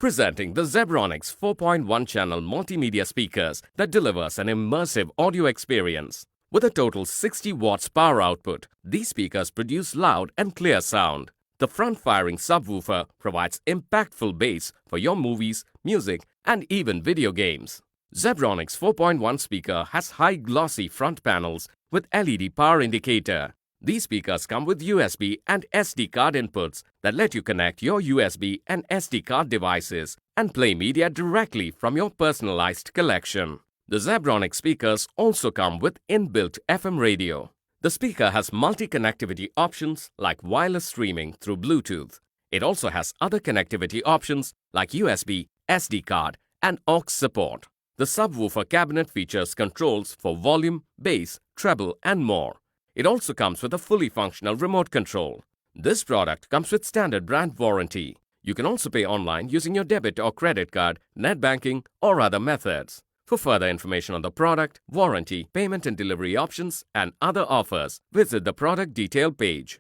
Presenting the Zebronics 4.1 channel multimedia speakers that delivers an immersive audio experience. With a total 60 watts power output, these speakers produce loud and clear sound. The front-firing subwoofer provides impactful bass for your movies, music, and even video games. Zebronics 4.1 speaker has high glossy front panels with LED power indicator. These speakers come with USB and SD card inputs that let you connect your USB and SD card devices and play media directly from your personalized collection. The Zebronics speakers also come with inbuilt FM radio. The speaker has multi-connectivity options like wireless streaming through Bluetooth. It also has other connectivity options like USB, SD card, and aux support. The subwoofer cabinet features controls for volume, bass, treble, and more. It also comes with a fully functional remote control. This product comes with standard brand warranty. You can also pay online using your debit or credit card, net banking, or other methods. For further information on the product, warranty, payment and delivery options, and other offers, visit the product detail page.